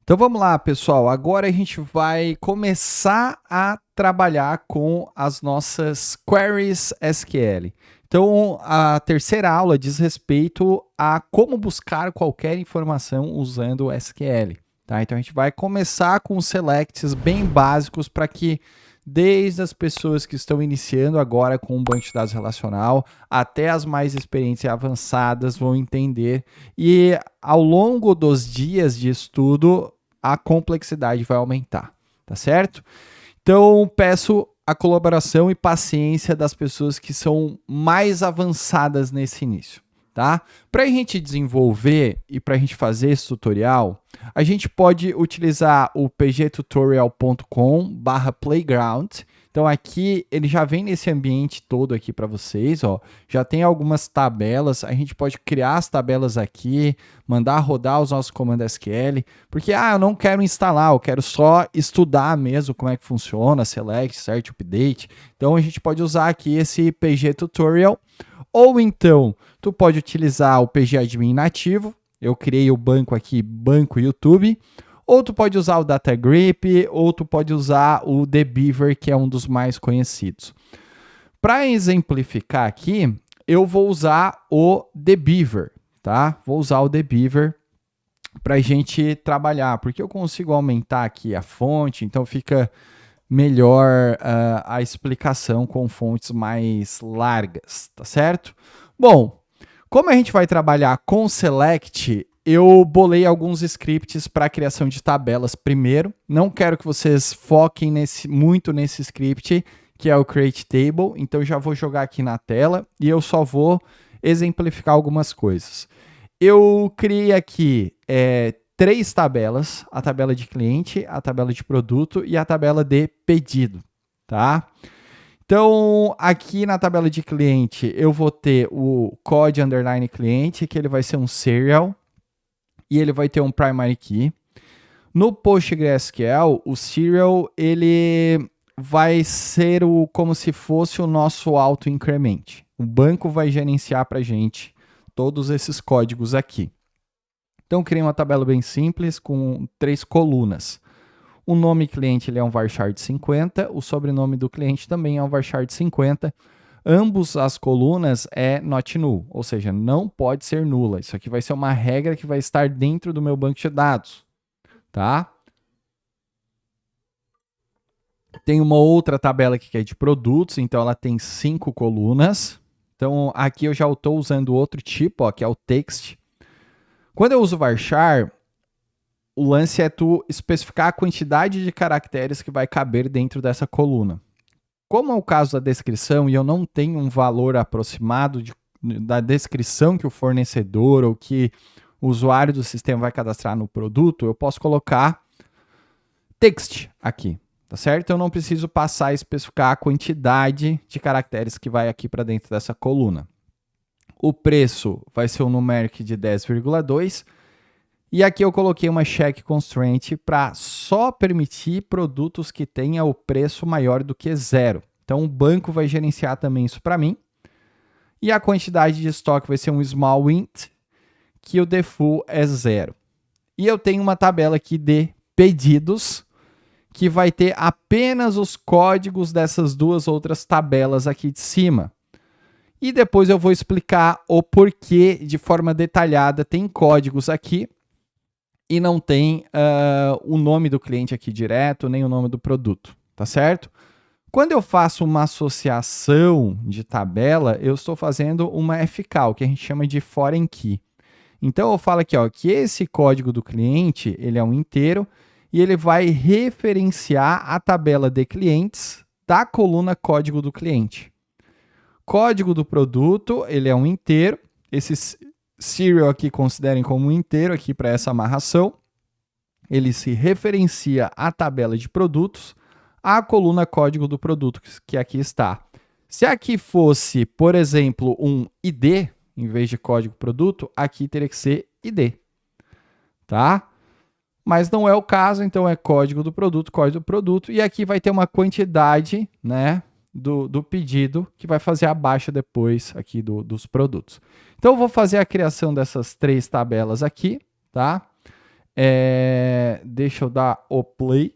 Então vamos lá, pessoal. Agora a gente vai começar a trabalhar com as nossas queries SQL. Então a terceira aula diz respeito a como buscar qualquer informação usando o SQL. Tá? Então a gente vai começar com os selects bem básicos para que desde as pessoas que estão iniciando agora com um banco de dados relacional até as mais experientes e avançadas vão entender. E ao longo dos dias de estudo, a complexidade vai aumentar, tá certo? Então, peço a colaboração e paciência das pessoas que são mais avançadas nesse início, tá? Para a gente desenvolver e para a gente fazer esse tutorial, a gente pode utilizar o pgtutorial.com/playground. Então aqui ele já vem nesse ambiente todo aqui para vocês, ó. Já tem algumas tabelas, a gente pode criar as tabelas aqui, mandar rodar os nossos comandos SQL, porque eu não quero instalar, eu quero só estudar mesmo como é que funciona, select, search, update. Então a gente pode usar aqui esse pgtutorial, ou então tu pode utilizar o pgadmin nativo. Eu criei o banco aqui, banco YouTube. Ou tu pode usar o DataGrip, ou tu pode usar o TheBeaver, que é um dos mais conhecidos. Para exemplificar aqui, eu vou usar o TheBeaver, tá? Vou usar o TheBeaver para a gente trabalhar, porque eu consigo aumentar aqui a fonte, então fica melhor a explicação com fontes mais largas, tá certo? Bom, como a gente vai trabalhar com Select, eu bolei alguns scripts para a criação de tabelas primeiro. Não quero que vocês foquem muito nesse script, que é o Create Table. Então, já vou jogar aqui na tela e eu só vou exemplificar algumas coisas. Eu criei aqui 3 tabelas, a tabela de cliente, a tabela de produto e a tabela de pedido, tá? Então, aqui na tabela de cliente, eu vou ter o code underline cliente, que ele vai ser um serial, e ele vai ter um primary key. No PostgreSQL, o serial ele vai ser como se fosse o nosso auto-increment. O banco vai gerenciar para a gente todos esses códigos aqui. Então, criei uma tabela bem simples com 3 colunas. O nome cliente ele é um varchar de 50, o sobrenome do cliente também é um varchar de 50. Ambos as colunas é not null, ou seja, não pode ser nula. Isso aqui vai ser uma regra que vai estar dentro do meu banco de dados, tá? Tem uma outra tabela aqui que é de produtos, então ela tem 5 colunas. Então aqui eu já estou usando outro tipo, ó, que é o text. Quando eu uso varchar, o lance é tu especificar a quantidade de caracteres que vai caber dentro dessa coluna. Como é o caso da descrição e eu não tenho um valor aproximado da descrição que o fornecedor ou que o usuário do sistema vai cadastrar no produto, eu posso colocar text aqui, tá certo? Eu não preciso passar a especificar a quantidade de caracteres que vai aqui para dentro dessa coluna. O preço vai ser um numeric de 10,2 e aqui eu coloquei uma check constraint para só permitir produtos que tenham o preço maior do que 0. Então, o banco vai gerenciar também isso para mim. E a quantidade de estoque vai ser um small int, que o default é 0. E eu tenho uma tabela aqui de pedidos, que vai ter apenas os códigos dessas duas outras tabelas aqui de cima. E depois eu vou explicar o porquê de forma detalhada tem códigos aqui e não tem o nome do cliente aqui direto, nem o nome do produto, tá certo? Quando eu faço uma associação de tabela, eu estou fazendo uma FK, o que a gente chama de foreign key. Então, eu falo aqui ó, que esse código do cliente ele é um inteiro e ele vai referenciar a tabela de clientes da coluna código do cliente. Código do produto, ele é um inteiro. Esse serial aqui considerem como um inteiro aqui para essa amarração. Ele se referencia à tabela de produtos, à coluna código do produto, que aqui está. Se aqui fosse, por exemplo, um ID, em vez de código produto, aqui teria que ser ID, tá? Mas não é o caso, então é código do produto, e aqui vai ter uma quantidade, né, do pedido, que vai fazer a baixa depois aqui dos produtos. Então, eu vou fazer a criação dessas 3 tabelas aqui, tá? Deixa eu dar o play.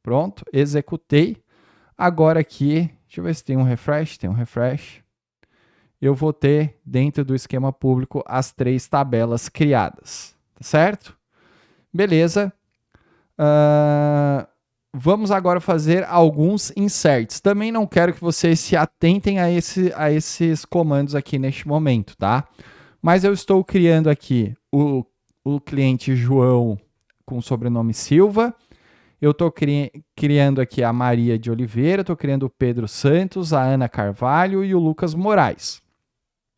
Pronto, executei. Agora aqui, deixa eu ver se tem um refresh. Tem um refresh. Eu vou ter, dentro do esquema público, as 3 tabelas criadas. Tá certo? Beleza. Vamos agora fazer alguns inserts. Também não quero que vocês se atentem a esses comandos aqui neste momento, tá? Mas eu estou criando aqui o cliente João com sobrenome Silva. Eu estou criando aqui a Maria de Oliveira, estou criando o Pedro Santos, a Ana Carvalho e o Lucas Moraes.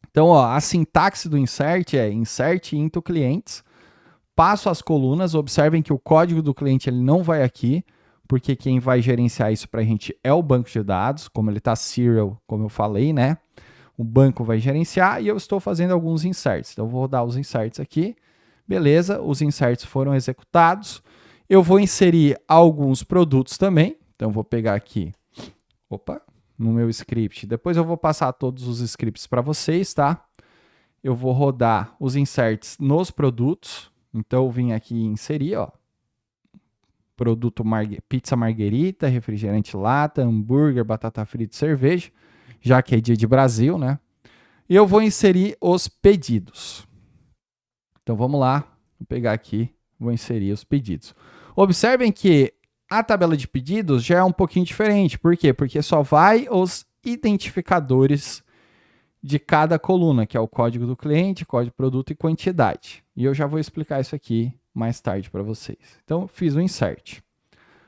Então, ó, a sintaxe do insert é insert into clientes. Passo as colunas, observem que o código do cliente ele não vai aqui, porque quem vai gerenciar isso para a gente é o banco de dados, como ele está serial, como eu falei, né? O banco vai gerenciar e eu estou fazendo alguns inserts. Então, eu vou rodar os inserts aqui. Beleza, os inserts foram executados. Eu vou inserir alguns produtos também. Então, vou pegar aqui, no meu script. Depois eu vou passar todos os scripts para vocês, tá? Eu vou rodar os inserts nos produtos. Então, eu vim aqui inserir, ó. Produto pizza marguerita, refrigerante lata, hambúrguer, batata frita e cerveja, já que é dia de Brasil, né? E eu vou inserir os pedidos. Então, vamos lá. Vou pegar aqui, vou inserir os pedidos. Observem que a tabela de pedidos já é um pouquinho diferente. Por quê? Porque só vai os identificadores de cada coluna, que é o código do cliente, código do produto e quantidade. E eu já vou explicar isso aqui mais tarde para vocês. Então, fiz o insert.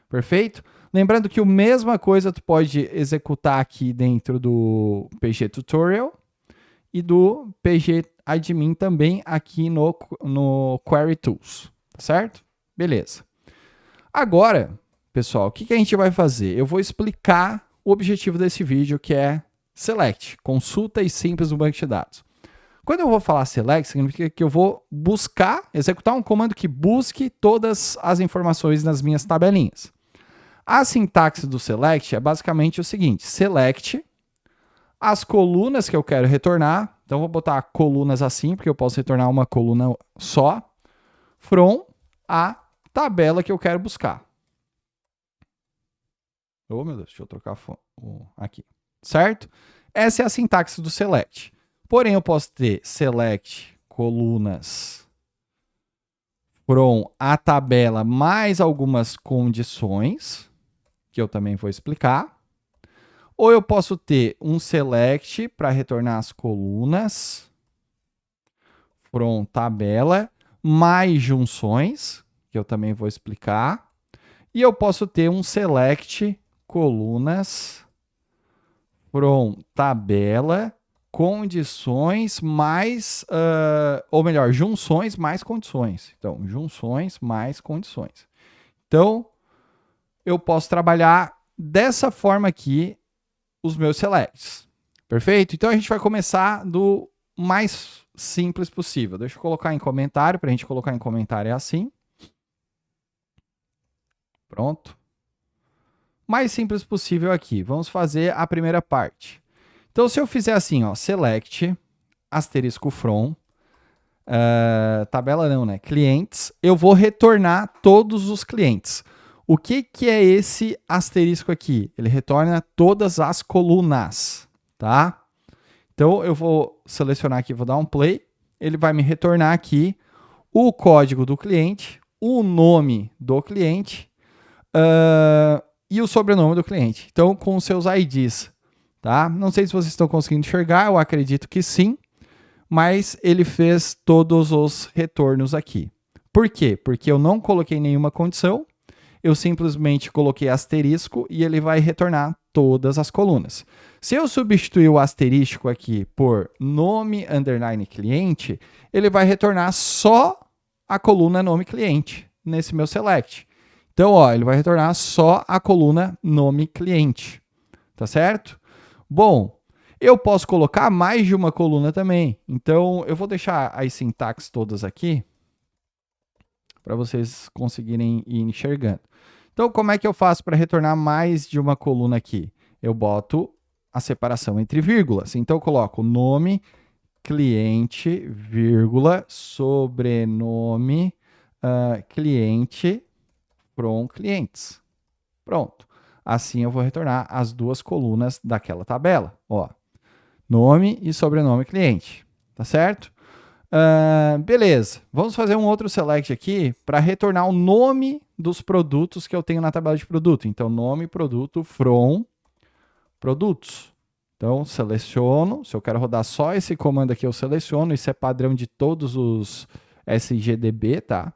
Perfeito? Lembrando que a mesma coisa tu pode executar aqui dentro do PG Tutorial e do PG Admin também aqui no Query Tools. Certo? Beleza. Agora, pessoal, o que a gente vai fazer? Eu vou explicar o objetivo desse vídeo, que é Select, consulta e simples no banco de dados. Quando eu vou falar Select, significa que eu vou buscar, executar um comando que busque todas as informações nas minhas tabelinhas. A sintaxe do Select é basicamente o seguinte: Select as colunas que eu quero retornar. Então, eu vou botar colunas assim, porque eu posso retornar uma coluna só, from a tabela que eu quero buscar. Oh, meu Deus, deixa eu trocar aqui. Certo? Essa é a sintaxe do select. Porém, eu posso ter select colunas from a tabela mais algumas condições, que eu também vou explicar. Ou eu posso ter um select para retornar as colunas from tabela mais junções, que eu também vou explicar. E eu posso ter um select colunas from tabela condições mais, ou melhor, junções mais condições. Então, junções mais condições. Então, eu posso trabalhar dessa forma aqui os meus selects. Perfeito? Então, a gente vai começar do mais simples possível. Deixa eu colocar em comentário, para a gente colocar em comentário é assim. Pronto. Mais simples possível aqui. Vamos fazer a primeira parte. Então, se eu fizer assim, ó, select, asterisco from, tabela não, né? Clientes, eu vou retornar todos os clientes. O que é esse asterisco aqui? Ele retorna todas as colunas, tá? Então, eu vou selecionar aqui, vou dar um play. Ele vai me retornar aqui o código do cliente, o nome do cliente e o sobrenome do cliente. Então, com os seus IDs, tá? Não sei se vocês estão conseguindo enxergar, eu acredito que sim, mas ele fez todos os retornos aqui. Por quê? Porque eu não coloquei nenhuma condição, eu simplesmente coloquei asterisco e ele vai retornar todas as colunas. Se eu substituir o asterisco aqui por nome underline cliente, ele vai retornar só a coluna nome cliente nesse meu select. Então, ó, ele vai retornar só a coluna nome cliente, tá certo? Bom, eu posso colocar mais de uma coluna também. Então, eu vou deixar as sintaxes todas aqui para vocês conseguirem ir enxergando. Então, como é que eu faço para retornar mais de uma coluna aqui? Eu boto a separação entre vírgulas. Então, eu coloco nome, cliente, vírgula, sobrenome, cliente from clientes. Pronto. Assim eu vou retornar as duas colunas daquela tabela. Ó, nome e sobrenome cliente. Tá certo? Beleza. Vamos fazer um outro select aqui para retornar o nome dos produtos que eu tenho na tabela de produto. Então, nome produto from produtos. Então, seleciono. Se eu quero rodar só esse comando aqui, eu seleciono. Isso é padrão de todos os SGDB, tá?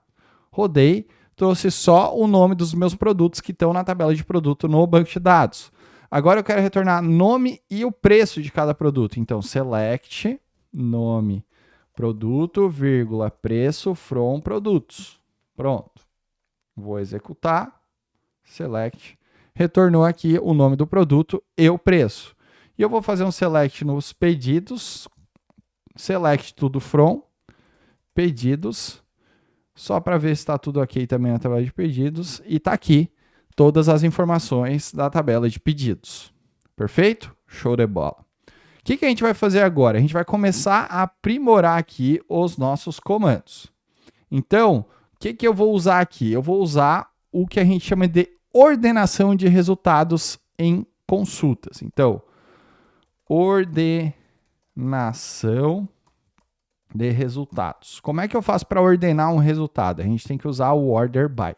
Rodei. Trouxe só o nome dos meus produtos que estão na tabela de produto no banco de dados. Agora eu quero retornar nome e o preço de cada produto. Então, select, nome, produto, vírgula, preço, from produtos. Pronto. Vou executar, select, retornou aqui o nome do produto e o preço. E eu vou fazer um select nos pedidos, select tudo from, pedidos, só para ver se está tudo ok também na tabela de pedidos. E está aqui todas as informações da tabela de pedidos. Perfeito? Show de bola. O que a gente vai fazer agora? A gente vai começar a aprimorar aqui os nossos comandos. Então, o que eu vou usar aqui? Eu vou usar o que a gente chama de ordenação de resultados em consultas. Então, ordenação de resultados. Como é que eu faço para ordenar um resultado? A gente tem que usar o order by.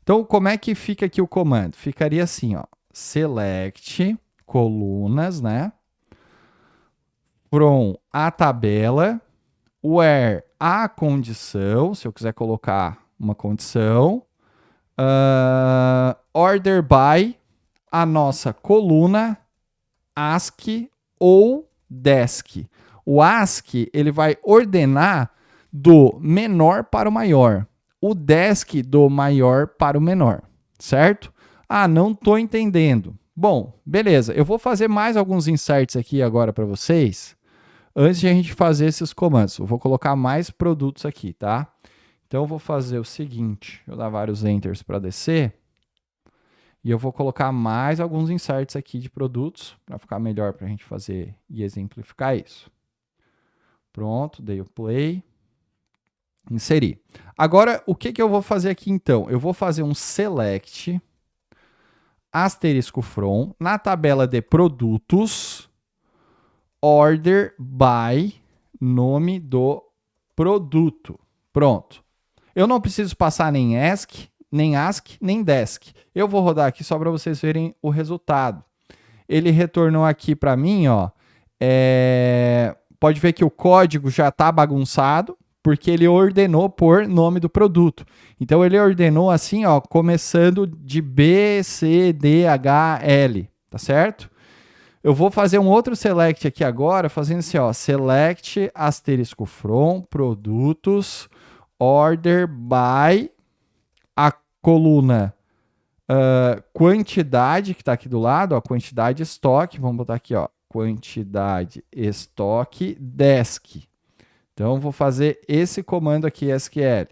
Então, como é que fica aqui o comando? Ficaria assim, ó, select colunas, né? From a tabela, where a condição, se eu quiser colocar uma condição, order by a nossa coluna, ASCII ou DESC. O ASCII ele vai ordenar do menor para o maior. O DESC do maior para o menor, certo? Ah, não estou entendendo. Bom, beleza. Eu vou fazer mais alguns inserts aqui agora para vocês, antes de a gente fazer esses comandos. Eu vou colocar mais produtos aqui, tá? Então, eu vou fazer o seguinte. Eu vou dar vários enters para descer. E eu vou colocar mais alguns inserts aqui de produtos, para ficar melhor para a gente fazer e exemplificar isso. Pronto, dei o play. Inserir. Agora, o que eu vou fazer aqui, então? Eu vou fazer um select, asterisco from, na tabela de produtos, order by, nome do produto. Pronto. Eu não preciso passar nem ASCII, nem DESC. Eu vou rodar aqui só para vocês verem o resultado. Ele retornou aqui para mim, ó. Pode ver que o código já está bagunçado, porque ele ordenou por nome do produto. Então, ele ordenou assim, ó, começando de B, C, D, H, L, tá certo? Eu vou fazer um outro select aqui agora, fazendo assim, ó, select, asterisco from, produtos, order by, a coluna quantidade, que está aqui do lado, ó, quantidade estoque, vamos botar aqui, ó, quantidade estoque desk. Então, vou fazer esse comando aqui, SQL.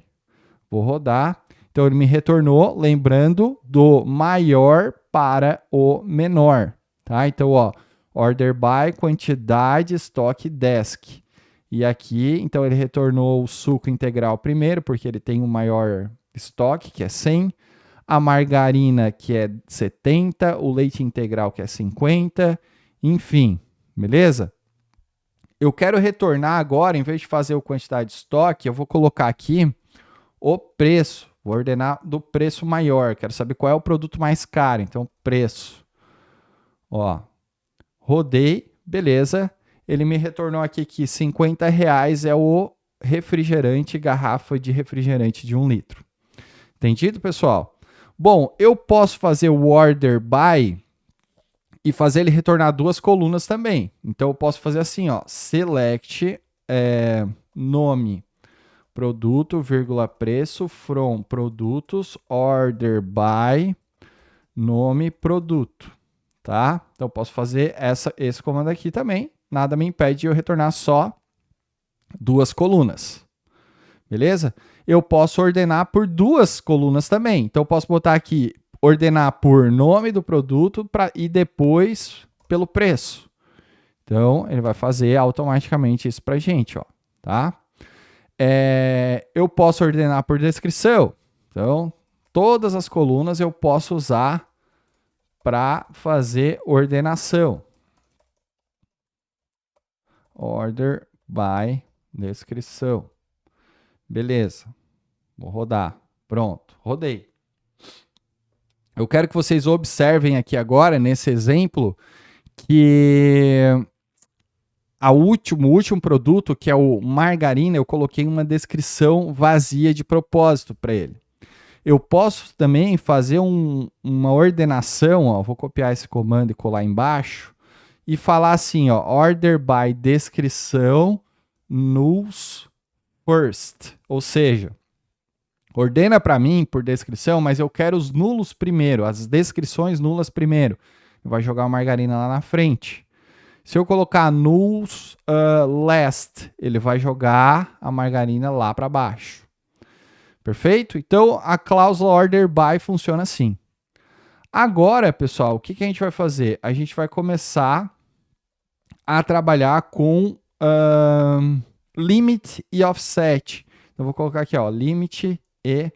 Vou rodar. Então, ele me retornou, lembrando, do maior para o menor. Tá? Então, ó, order by, quantidade, estoque, desk. E aqui, então, ele retornou o suco integral primeiro, porque ele tem o maior estoque, que é 100. A margarina, que é 70. O leite integral, que é 50. Enfim, beleza? Eu quero retornar agora, em vez de fazer o quantidade de estoque, eu vou colocar aqui o preço. Vou ordenar do preço maior. Quero saber qual é o produto mais caro. Então, preço. Ó, rodei, beleza. Ele me retornou aqui que R$50 é o refrigerante, garrafa de refrigerante de 1 litro. Entendido, pessoal? Bom, eu posso fazer o order by e fazer ele retornar duas colunas também. Então, eu posso fazer assim, ó, select nome, produto, vírgula, preço, from produtos, order by, nome, produto, tá? Então, eu posso fazer esse comando aqui também. Nada me impede de eu retornar só duas colunas, beleza? Eu posso ordenar por duas colunas também. Então, eu posso botar aqui ordenar por nome do produto e depois pelo preço. Então, ele vai fazer automaticamente isso para a gente, ó, tá? Eu posso ordenar por descrição. Então, todas as colunas eu posso usar para fazer ordenação. Order by descrição. Beleza. Vou rodar. Pronto, rodei. Eu quero que vocês observem aqui agora, nesse exemplo, que o último produto, que é o margarina, eu coloquei uma descrição vazia de propósito para ele. Eu posso também fazer uma ordenação, ó, vou copiar esse comando e colar embaixo, e falar assim, ó, order by descrição nulls first, ou seja, ordena para mim por descrição, mas eu quero os nulos primeiro, as descrições nulas primeiro. Vai jogar a margarina lá na frente. Se eu colocar nulls last, ele vai jogar a margarina lá para baixo. Perfeito? Então, a cláusula order by funciona assim. Agora, pessoal, o que a gente vai fazer? A gente vai começar a trabalhar com limit e offset. Então, vou colocar aqui, ó, limit e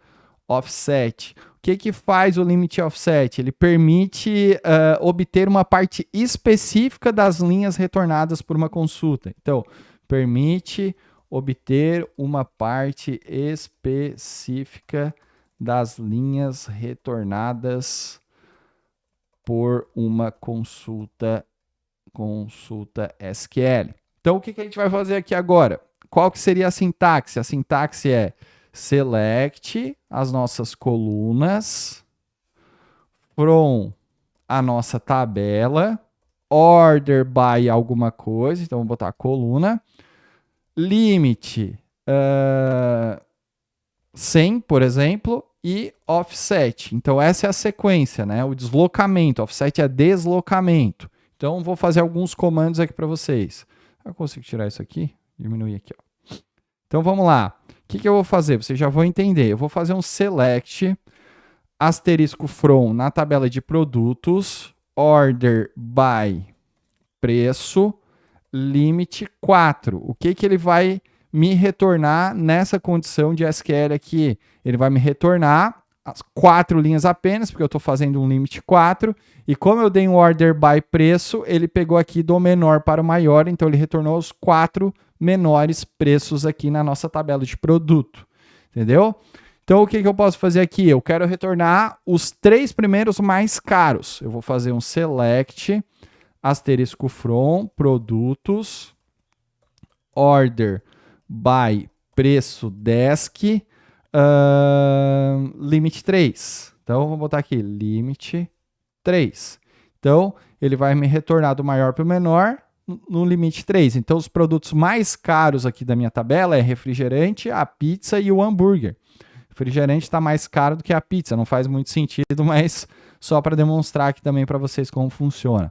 offset. O que faz o limit e offset? Ele permite obter uma parte específica das linhas retornadas por uma consulta. Então, permite obter uma parte específica das linhas retornadas por uma consulta SQL. Então, o que a gente vai fazer aqui agora? Qual que seria a sintaxe? A sintaxe é select as nossas colunas from a nossa tabela, order by alguma coisa, então vou botar coluna, limit 100, por exemplo, e offset. Então essa é a sequência, né? O deslocamento, offset é deslocamento. Então vou fazer alguns comandos aqui para vocês. Eu consigo tirar isso aqui? Diminuir aqui, ó. Então vamos lá. O que eu vou fazer? Vocês já vão entender. Eu vou fazer um select asterisco from na tabela de produtos, order by preço, limit 4. O que ele vai me retornar nessa condição de SQL aqui? Ele vai me retornar as 4 linhas apenas, porque eu estou fazendo um limit 4. E como eu dei um order by preço, ele pegou aqui do menor para o maior, então ele retornou os 4 menores preços aqui na nossa tabela de produto. Entendeu? Então, o que eu posso fazer aqui? Eu quero retornar os 3 primeiros mais caros. Eu vou fazer um select asterisco from produtos, order by preço desk, limit 3. Então, vou botar aqui limit 3. Então, ele vai me retornar do maior para o menor no limite 3. Então, os produtos mais caros aqui da minha tabela é refrigerante, a pizza e o hambúrguer. O refrigerante está mais caro do que a pizza. Não faz muito sentido, mas só para demonstrar aqui também para vocês como funciona.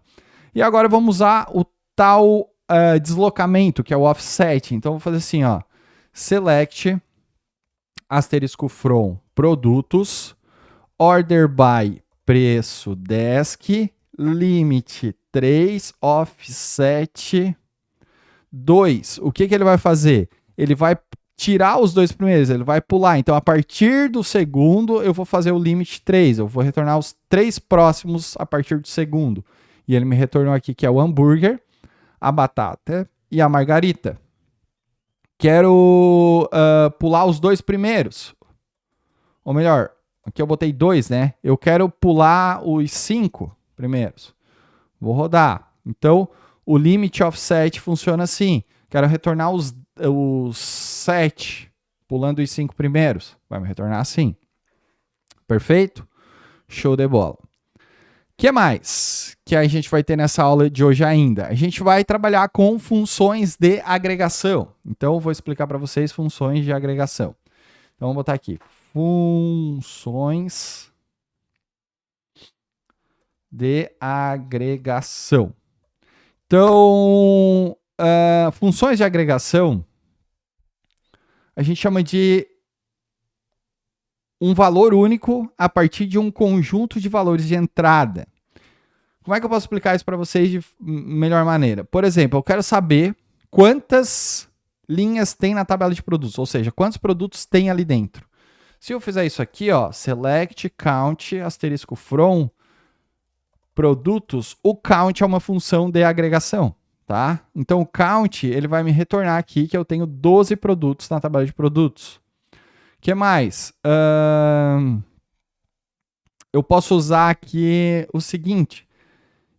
E agora vamos usar o tal deslocamento, que é o offset. Então, vou fazer assim, ó, select asterisco from produtos, order by preço desk, limit 3, offset 2. O que ele vai fazer? Ele vai tirar os 2 primeiros, ele vai pular. Então, a partir do segundo, eu vou fazer o limit 3. Eu vou retornar os 3 próximos a partir do segundo. E ele me retornou aqui que é o hambúrguer, a batata e a margarita. Quero pular os 2 primeiros. Ou melhor, aqui eu botei 2, né? Eu quero pular os 5 primeiros. Vou rodar. Então, o limit offset funciona assim. Quero retornar os 7, pulando os 5 primeiros. Vai me retornar assim. Perfeito? Show de bola. O que mais que a gente vai ter nessa aula de hoje ainda? A gente vai trabalhar com funções de agregação. Então, eu vou explicar para vocês funções de agregação. Então, vamos botar aqui. Funções de agregação. Então, funções de agregação, a gente chama de um valor único a partir de um conjunto de valores de entrada. Como é que eu posso explicar isso para vocês de melhor maneira? Por exemplo, eu quero saber quantas linhas tem na tabela de produtos, ou seja, quantos produtos tem ali dentro. Se eu fizer isso aqui, ó, select count asterisco from produtos, o count é uma função de agregação, tá? Então o count, ele vai me retornar aqui que eu tenho 12 produtos na tabela de produtos. O que mais? Eu posso usar aqui o seguinte,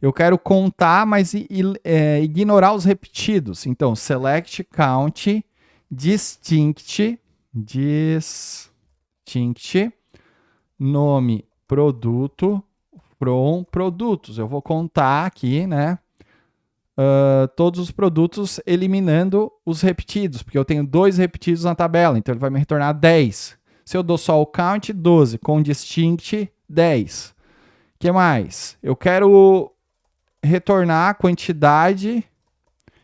eu quero contar, mas ignorar os repetidos. Então, select count distinct nome produto from produtos. Eu vou contar aqui, né? Todos os produtos eliminando os repetidos, porque eu tenho 2 repetidos na tabela, então ele vai me retornar 10. Se eu dou só o count, 12, com distinct, 10. O que mais? Eu quero retornar a quantidade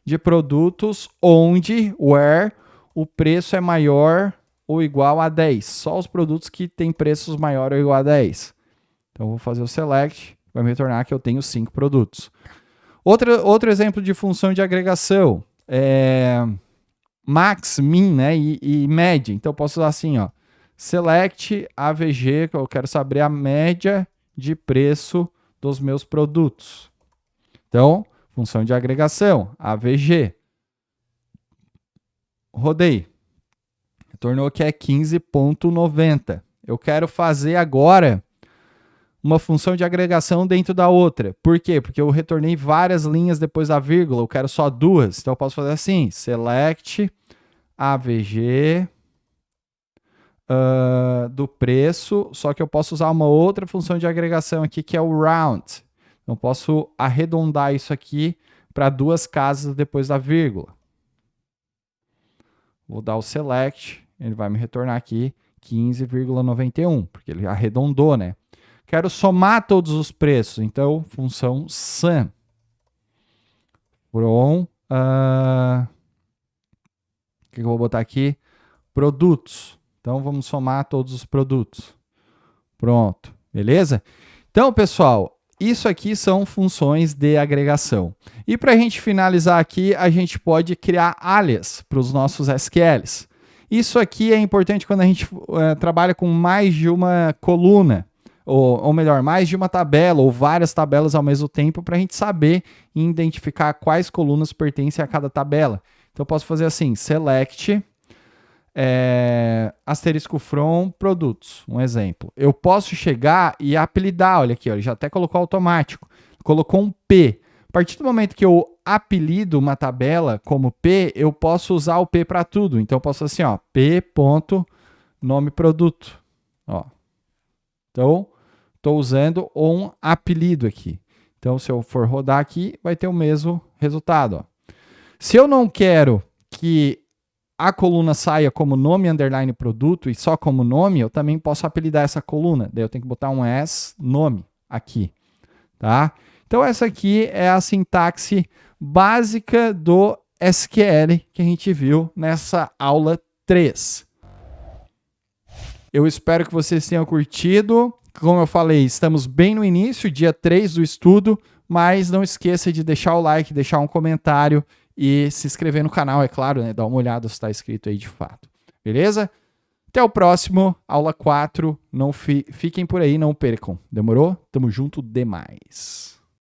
de produtos onde, where, o preço é maior ou igual a 10. Só os produtos que têm preços maior ou igual a 10. Então, eu vou fazer o select, vai me retornar que eu tenho 5 produtos. Outro exemplo de função de agregação é max, min, né, e média. Então, eu posso usar assim, ó, select AVG, que eu quero saber a média de preço dos meus produtos. Então, função de agregação, AVG. Rodei. Retornou que é 15,90. Eu quero fazer agora uma função de agregação dentro da outra. Por quê? Porque eu retornei várias linhas depois da vírgula, eu quero só 2. Então eu posso fazer assim, select AVG do preço, só que eu posso usar uma outra função de agregação aqui que é o round. Eu posso arredondar isso aqui para 2 casas depois da vírgula. Vou dar o select, ele vai me retornar aqui 15,91, porque ele arredondou, né? Quero somar todos os preços, então função sum from, o que eu vou botar aqui? Produtos. Então vamos somar todos os produtos. Pronto, beleza? Então, pessoal, isso aqui são funções de agregação. E para a gente finalizar aqui, a gente pode criar alias para os nossos SQLs. Isso aqui é importante quando a gente trabalha com mais de uma coluna, ou melhor, mais de uma tabela, ou várias tabelas ao mesmo tempo, para a gente saber e identificar quais colunas pertencem a cada tabela. Então, eu posso fazer assim, select asterisco from produtos, um exemplo. Eu posso chegar e apelidar, olha aqui, ó, ele já até colocou automático, colocou um P. A partir do momento que eu apelido uma tabela como P, eu posso usar o P para tudo. Então eu posso assim, ó, p.nome produto. Ó. Então, estou usando um apelido aqui. Então, se eu for rodar aqui, vai ter o mesmo resultado. Ó. Se eu não quero que a coluna saia como nome underline produto e só como nome, eu também posso apelidar essa coluna. Daí eu tenho que botar um S nome aqui, tá? Então essa aqui é a sintaxe básica do SQL que a gente viu nessa aula 3. Eu espero que vocês tenham curtido. Como eu falei, estamos bem no início, dia 3 do estudo, mas não esqueça de deixar o like, deixar um comentário e se inscrever no canal, é claro, né? Dá uma olhada se está escrito aí de fato. Beleza? Até o próximo, aula 4. Não fiquem por aí, não percam. Demorou? Tamo junto demais.